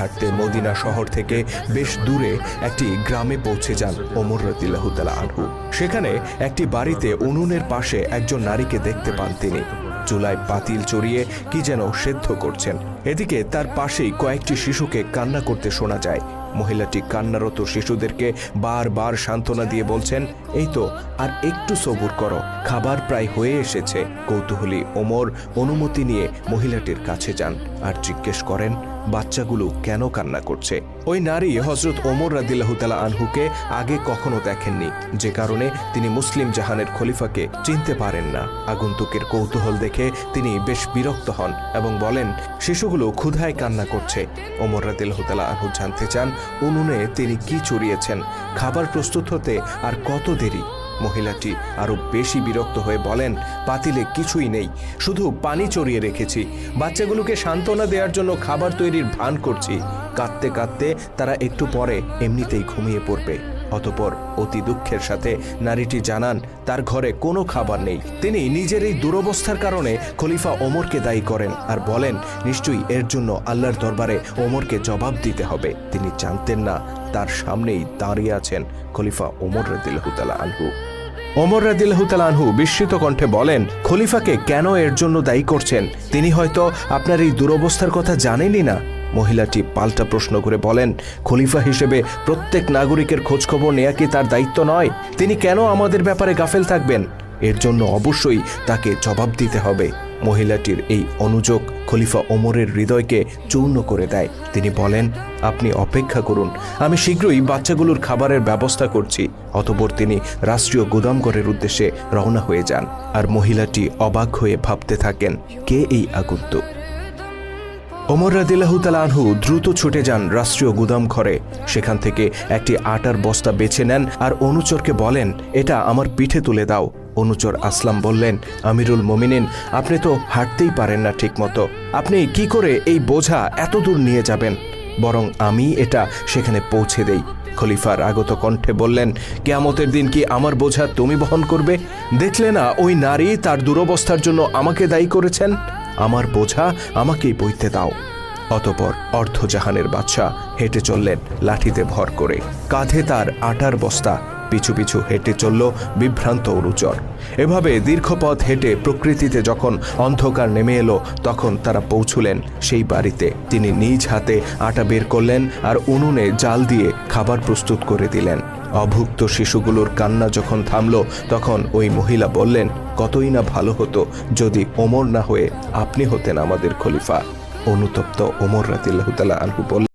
হাঁটতে মদিনা শহর থেকে বেশ দূরে একটি গ্রামে পৌঁছে যান ওমর রাদিয়াল্লাহু তাআলা আনহু। সেখানে একটি বাড়িতে উনুনের পাশে একজন নারীকে দেখতে পান তিনি। চুলায় পাতিল চড়িয়ে কি যেন সেদ্ধ করছেন। এদিকে তার পাশেই কয়েকটি শিশুকে কান্না করতে শোনা যায়। মহিলাটি কান্নারত শিশুদেরকে বারবার সান্ত্বনা দিয়ে বলছেন, এই তো আর একটু সবুর করো, খাবার প্রায় হয়ে এসেছে। কৌতূহলী ওমর অনুমতি নিয়ে মহিলাটির কাছে যান আর জিজ্ঞেস করেন বাচ্চাগুলো কেন কান্না করছে। ওই নারী হযরত ওমর রাদিয়াল্লাহু তাআলা আনহুকে আগে কখনো দেখেননি, যে কারণে তিনি মুসলিম জাহানের খলিফাকে চিনতে পারেন না। আগন্তুকের কৌতূহল দেখে তিনি বেশ বিরক্ত হন এবং বলেন, শিশুগুলো ক্ষুধায় কান্না করছে। ওমর রাদিয়াল্লাহু তাআলা আনহু জানতে চান উনুনে তিনি কি চড়িয়েছেন, খাবার প্রস্তুত হতে আর কত দেরি। মহিলাটি আরো বেশি বিরক্ত হয়ে বলেন, পাতিলে কিছুই নেই, শুধু পানি চড়িয়ে রেখেছি। বাচ্চাগুলোকে সান্ত্বনা দেওয়ার জন্য খাবার তৈরির ভান করছি। কাঁদতে কাঁদতে তারা একটু পরে এমনিতেই ঘুমিয়ে পড়বে। অতঃপর অতি দুঃখের সাথে নারীটি জানান তার ঘরে কোনো খাবার নেই। তিনি নিজের এই দুরবস্থার কারণে খলিফা ওমরকে দায়ী করেন আর বলেন, নিশ্চয়ই এর জন্য আল্লাহর দরবারে ওমরকে জবাব দিতে হবে। তিনি জানতেন না তার সামনেই দাঁড়িয়ে আছেন খলিফা ওমর রাদিয়াল্লাহু তাআলা আনহু। ওমর রাদিয়াল্লাহু তাআলা আনহু বিস্মিত কণ্ঠে বলেন, খলিফাকে কেন এর জন্য দায়ী করছেন? তিনি হয়তো আপনার এই দুরবস্থার কথা জানেনই না। মহিলাটি পাল্টা প্রশ্ন করে বলেন, খলিফা হিসেবে প্রত্যেক নাগরিকের খোঁজখবর নেয়া কি তার দায়িত্ব নয়? তিনি কেন আমাদের ব্যাপারে গাফেল থাকবেন? এর জন্য অবশ্যই তাকে জবাব দিতে হবে। মহিলাটির এই অনুযোগ খলিফা ওমরের হৃদয়কে চূর্ণ করে দেয়। তিনি বলেন, আপনি অপেক্ষা করুন, আমি শীঘ্রই বাচ্চাগুলোর খাবারের ব্যবস্থা করছি। অতঃপর তিনি রাষ্ট্রীয় গুদামঘরের উদ্দেশ্যে রওনা হয়ে যান আর মহিলাটি অবাক হয়ে ভাবতে থাকেন, কে এই আগন্তুক? ওমর রাদিয়াল্লাহু তাআলা আনহু দ্রুত ছুটে যান রাষ্ট্রীয় গুদাম ঘরে। সেখান থেকে একটি আটার বস্তা বেছে নেন আর অনুচরকে বলেন, এটা আমার পিঠে তুলে দাও। অনুচর আসলাম বললেন, আমিরুল মুমিনিন, আপনি তো হাঁটতেই পারেন না ঠিক মতো, আপনি কি করে এই বোঝা এত দূর নিয়ে যাবেন? বরং আমি এটা সেখানে পৌঁছে দেই। খলিফার আগত কণ্ঠে বললেন, কিয়ামতের দিন কি আমার বোঝা তুমি বহন করবে? দেখলে না ওই নারী তার দুরবস্থার জন্য আমাকে দায়ী করেছেন? আমার বোঝা আমাকেই বইতে দাও। অতঃপর অর্ধজাহানের বাদশা হেঁটে চললেন লাঠিতে ভর করে। কাঁধে তার আটার বস্তা, পিছু পিছু হেঁটে চলল বিভ্রান্ত অনুচর। এভাবে দীর্ঘ পথ হেঁটে প্রকৃতিতে যখন অন্ধকার নেমে এলো, তখন তারা পৌঁছলেন সেই বাড়িতে। তিনি নিজ হাতে আটা বের করলেন আর উনুনে জাল দিয়ে খাবার প্রস্তুত করে দিলেন। অভুক্ত শিশুগুলোর কান্না যখন থামল, তখন ওই মহিলা বললেন, কতই না ভালো হতো যদি ওমর না হয়ে আপনি হতেন আমাদের খলিফা। অনুতপ্ত ওমর রাদিয়াল্লাহু তাআলা আনহু বললেন,